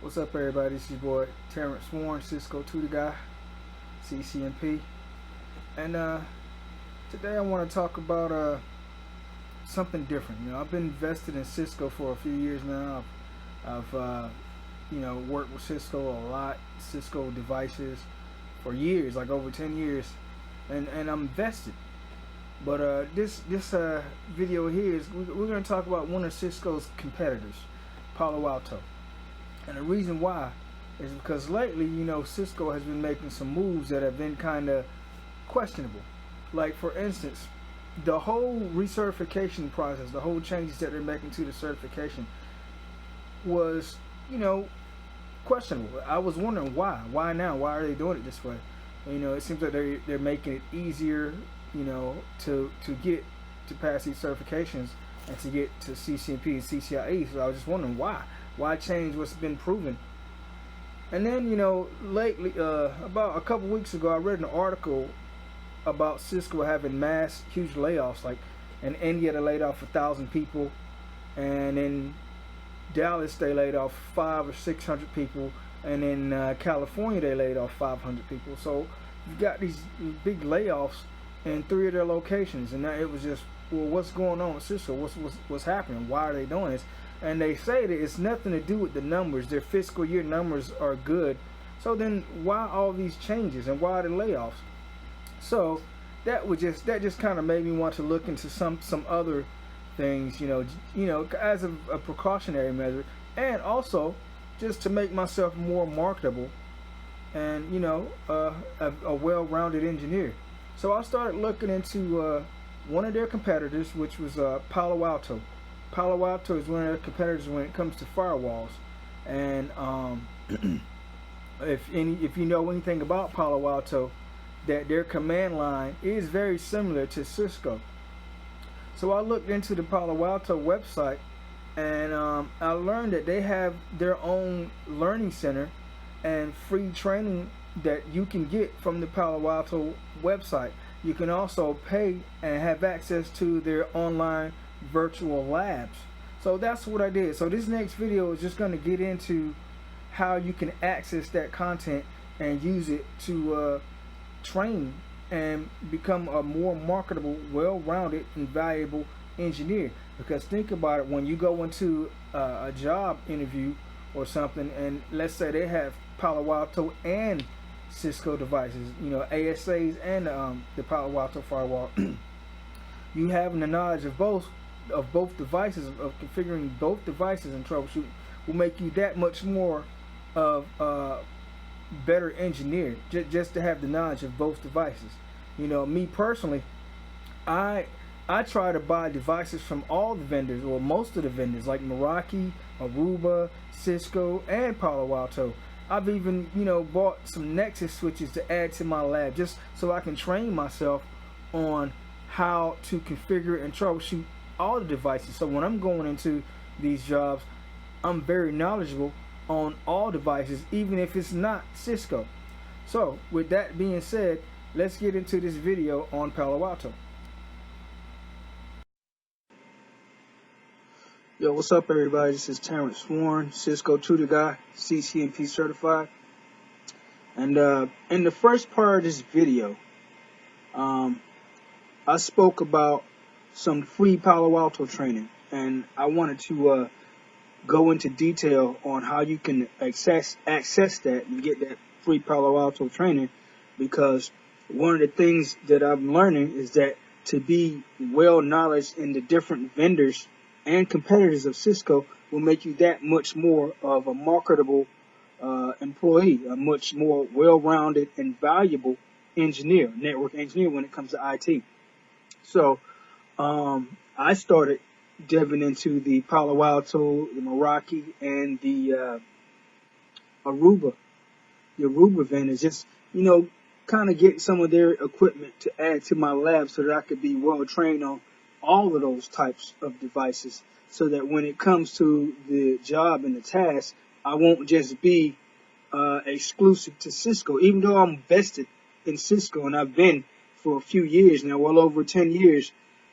What's up, everybody? This is your boy Terrence Warren, Cisco Tutor guy, CCNP, and today I want to talk about something different. I've been invested in Cisco for a few years now. I've worked with Cisco a lot, Cisco devices for years, like over 10 years, and I'm invested. But this video here is we're going to talk about one of Cisco's competitors, Palo Alto. And the reason why is because lately, Cisco has been making some moves that have been kind of questionable. Like, for instance, the whole recertification process, the whole changes that they're making to the certification was, questionable. I was wondering why. Why now? Why are they doing it this way? It seems like they're making it easier, to get to pass these certifications and to get to CCNP and CCIE. So I was just wondering why. Why change what's been proven? And then, lately, about a couple weeks ago, I read an article about Cisco having mass, huge layoffs. Like in India, they laid off 1,000 people, and in Dallas, they laid off 500 or 600 people, and in California, they laid off 500 people. So you've got these big layoffs in 3 of their locations, and it was just, well, what's going on with Cisco? What's happening? Why are they doing this? And they say that it's nothing to do with the numbers. Their fiscal year numbers are good. So then why all these changes and why the layoffs? So that just kind of made me want to look into some other things, as a precautionary measure, and also just to make myself more marketable and a well-rounded engineer. So I started looking into one of their competitors, which was Palo Alto. Palo Alto is one of their competitors when it comes to firewalls, and if you know anything about Palo Alto, that their command line is very similar to Cisco. So I looked into the Palo Alto website, and I learned that they have their own learning center and free training that you can get from the Palo Alto website. You can also pay and have access to their online virtual labs. So that's what I did. So this next video is just going to get into how you can access that content and use it to train and become a more marketable, well-rounded, and valuable engineer. Because think about it, when you go into a job interview or something, and let's say they have Palo Alto and Cisco devices, ASAs and the Palo Alto firewall, you having the knowledge of both devices, of configuring both devices and troubleshooting, will make you that much more of a better engineer, just to have the knowledge of both devices. Me personally, I try to buy devices from all the vendors, or most of the vendors, like Meraki, Aruba, Cisco, and Palo Alto. I've even bought some Nexus switches to add to my lab, just so I can train myself on how to configure and troubleshoot all the devices. So when I'm going into these jobs, I'm very knowledgeable on all devices, even if it's not Cisco. So with that being said, let's get into this video on Palo Alto. Yo, what's up, everybody? This is Terrence Warren, Cisco Tutor guy, CCNP certified. And in the first part of this video, I spoke about some free Palo Alto training, and I wanted to go into detail on how you can access that and get that free Palo Alto training, because one of the things that I'm learning is that to be well knowledge in the different vendors and competitors of Cisco will make you that much more of a marketable employee, a much more well-rounded and valuable engineer, network engineer when it comes to IT. So I started diving into the Palo Alto, the Meraki, and the Aruba vendors, just kind of get some of their equipment to add to my lab so that I could be well trained on all of those types of devices, so that when it comes to the job and the task, I won't just be exclusive to Cisco, even though I'm vested in Cisco and I've been for a few years now, well over 10 years.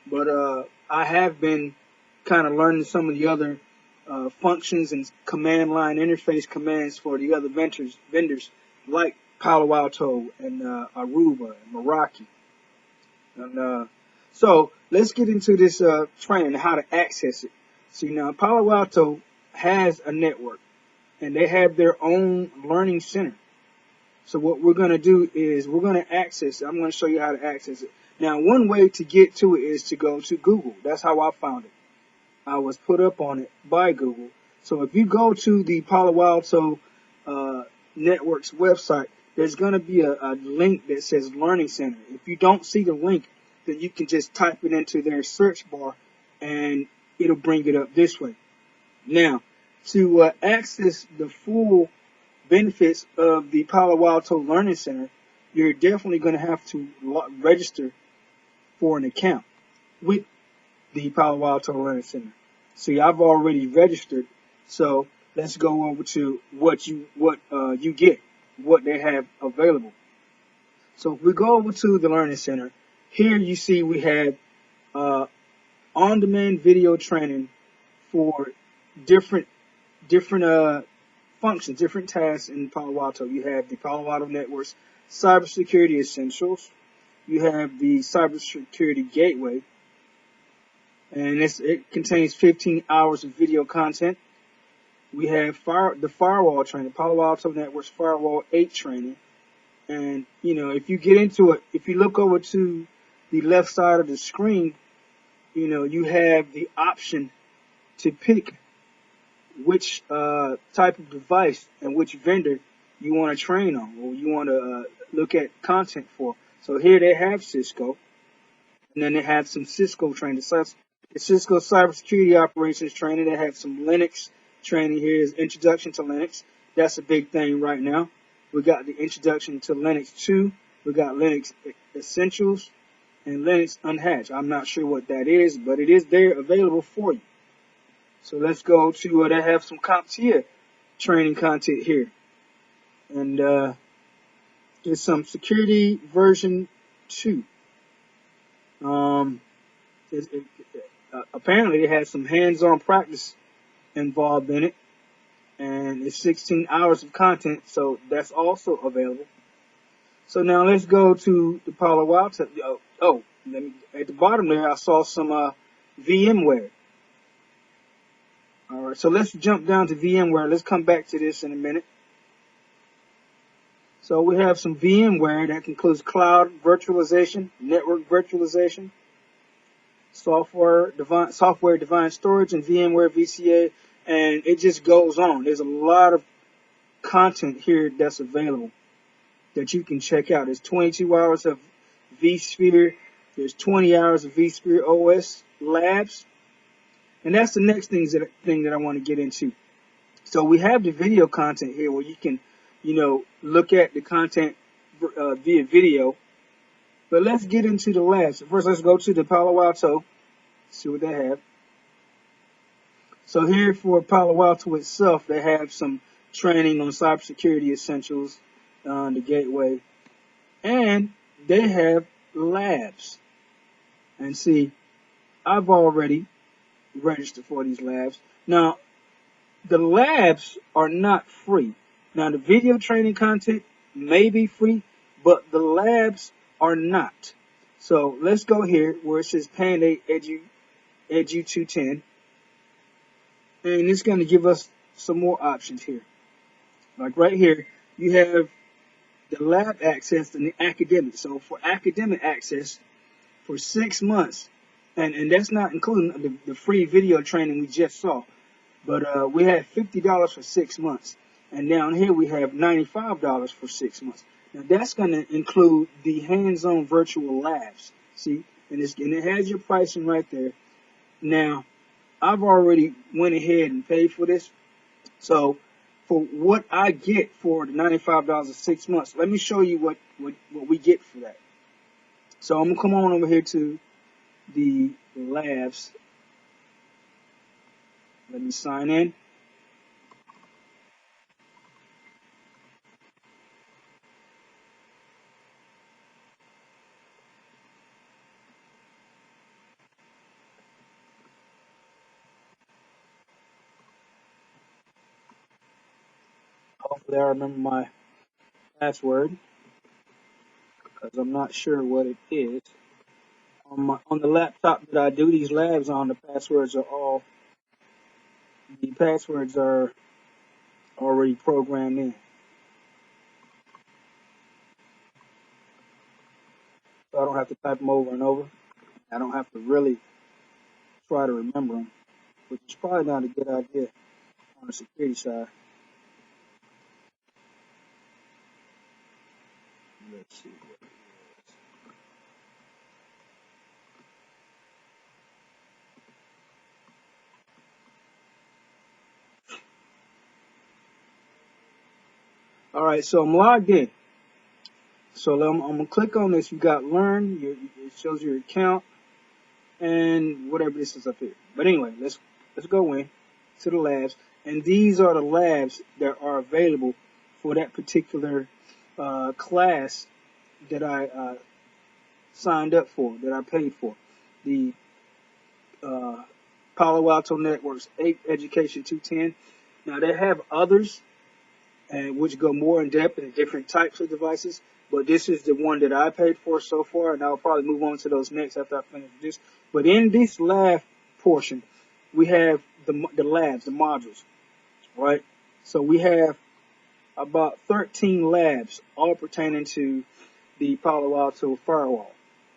But I have been kind of learning some of the other functions and command line interface commands for the other vendors like Palo Alto and Aruba and Meraki. And so let's get into this training, how to access it. See, now Palo Alto has a network, and they have their own learning center. So what we're going to do is we're going to access it. I'm going to show you how to access it. Now, one way to get to it is to go to Google. That's how I found it. I was put up on it by Google. So if you go to the Palo Alto Network's website, there's going to be a link that says Learning Center. If you don't see the link, then you can just type it into their search bar and it'll bring it up this way. Now, to access the full benefits of the Palo Alto Learning Center, you're definitely going to have to register for an account with the Palo Alto Learning Center. See, I've already registered, so let's go over to what you get, what they have available. So if we go over to the Learning Center, here you see we have on-demand video training for different functions, different tasks in Palo Alto. You have the Palo Alto Network's Cybersecurity Essentials. You have the Cybersecurity Gateway, and it contains 15 hours of video content. We have the firewall training, Palo Alto Network's Firewall 8 training. And, you know, if you get into it, if you look over to the left side of the screen, you know, you have the option to pick which type of device and which vendor you want to train on or you want to look at content for. So here they have Cisco, and then they have some Cisco training. The Cisco Cybersecurity Operations training. They have some Linux training. Here is Introduction to Linux. That's a big thing right now. We got the Introduction to Linux 2. We got Linux Essentials and Linux Unhatched. I'm not sure what that is, but it is there available for you. So let's go to, they have some CompTIA training content here. And there's some security version 2. Apparently it has some hands-on practice involved in it. And it's 16 hours of content, so that's also available. So now let's go to the Palo Alto. At the bottom there, I saw some VMware. All right, so let's jump down to VMware. Let's come back to this in a minute. So we have some VMware that includes cloud virtualization, network virtualization, software-defined storage, and VMware VCA, and it just goes on. There's a lot of content here that's available that you can check out. There's 22 hours of vSphere. There's 20 hours of vSphere OS labs. And that's the next thing that I want to get into. So we have the video content here where you can, you know, look at the content via video. But let's get into the labs. So first, let's go to the Palo Alto, see what they have. So here for Palo Alto itself, they have some training on cybersecurity essentials, the gateway, and they have labs. And see, I've already registered for these labs. Now, the labs are not free. Now, the video training content may be free, but the labs are not. So let's go here where it says Panda Edu 210. And it's going to give us some more options here. Like right here, you have the lab access and the academic. So for academic access, for 6 months, and that's not including the free video training we just saw, but we had $50 for 6 months. And down here we have $95 for 6 months. Now that's going to include the hands-on virtual labs. See, and it has your pricing right there. Now, I've already went ahead and paid for this. So for what I get for the $95 of 6 months, let me show you what we get for that. So I'm gonna come on over here to the labs. Let me sign in. Hopefully I remember my password, because I'm not sure what it is. On the laptop that I do these labs on, the passwords are already programmed in. So I don't have to type them over and over. I don't have to really try to remember them, which is probably not a good idea on the security side. Let's see what it is. All right, so I'm logged in. So I'm gonna click on this. You got learn. It shows your account and whatever this is up here. But anyway, let's go in to the labs, and these are the labs that are available for that particular class that I signed up for, that I paid for. The Palo Alto Networks 8 Education 210. Now they have others, and which go more in depth in different types of devices. But this is the one that I paid for so far, and I'll probably move on to those next after I finish this. But in this lab portion, we have the labs, the modules, right? So we have about 13 labs, all pertaining to the Palo Alto firewall.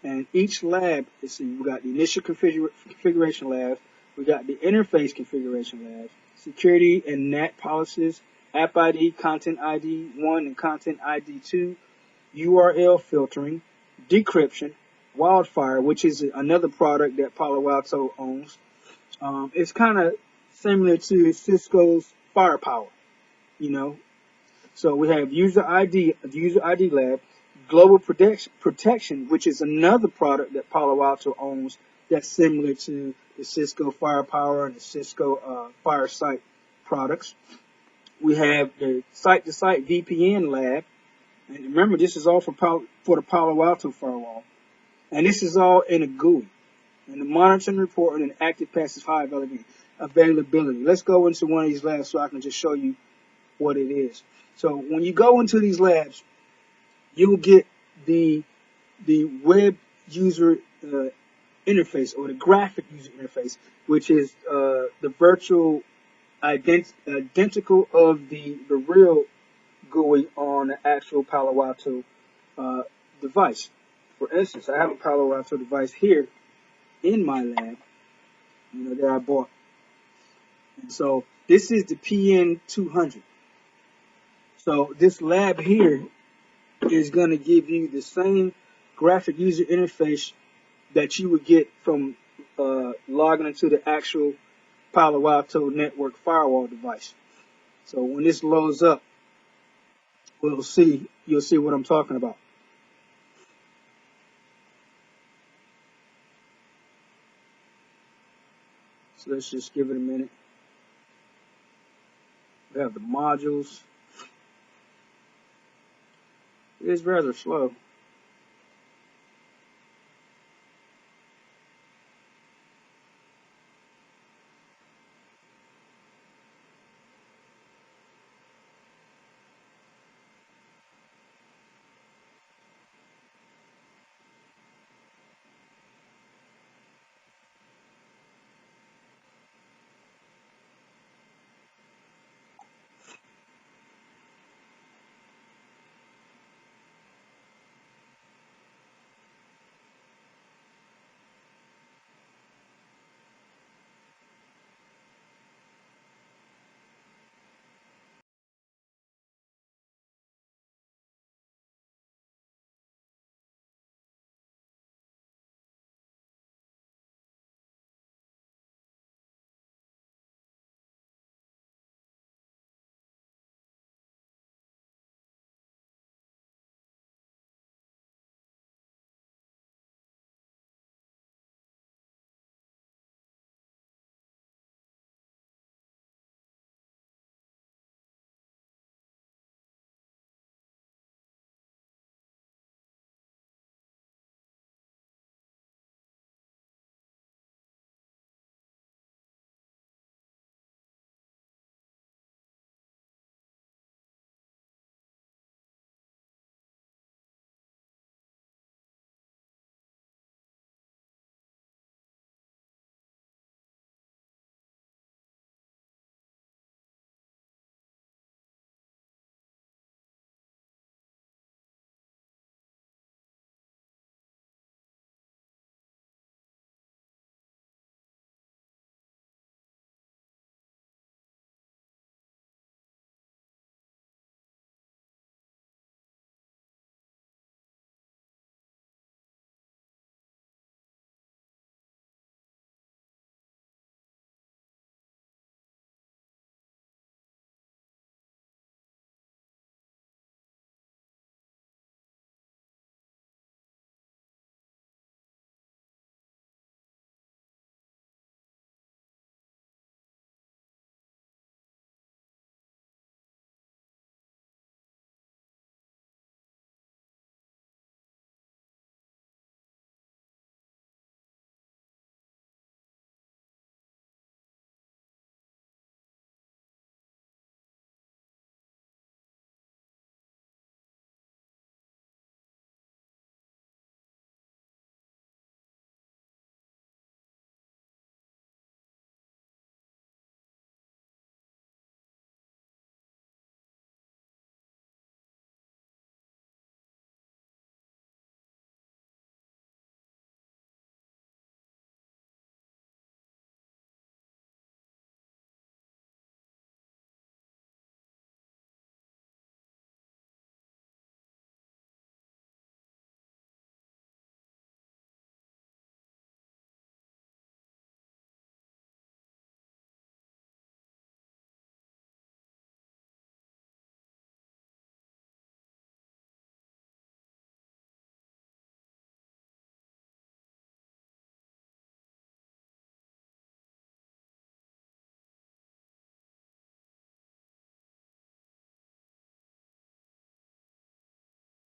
And each lab, let's see, we got the initial configuration labs, we got the interface configuration labs, security and NAT policies, App ID, Content ID 1 and Content ID 2, URL filtering, decryption, Wildfire, which is another product that Palo Alto owns. It's kind of similar to Cisco's Firepower, you know. So we have user ID, the user ID lab, global protection, which is another product that Palo Alto owns that's similar to the Cisco Firepower and the Cisco Firesight products. We have the site-to-site VPN lab, and remember this is all for the Palo Alto firewall, and this is all in a GUI. And the monitoring, reporting, and active passive high availability. Let's go into one of these labs so I can just show you what it is. So when you go into these labs, you'll get the web user interface, or the graphic user interface, which is the virtual identical of the real GUI on the actual Palo Alto device. For instance, I have a Palo Alto device here in my lab, that I bought. And so this is the PN200. So this lab here is going to give you the same graphic user interface that you would get from logging into the actual Palo Alto network firewall device. So when this loads up, you'll see what I'm talking about. So let's just give it a minute. We have the modules. It is rather slow.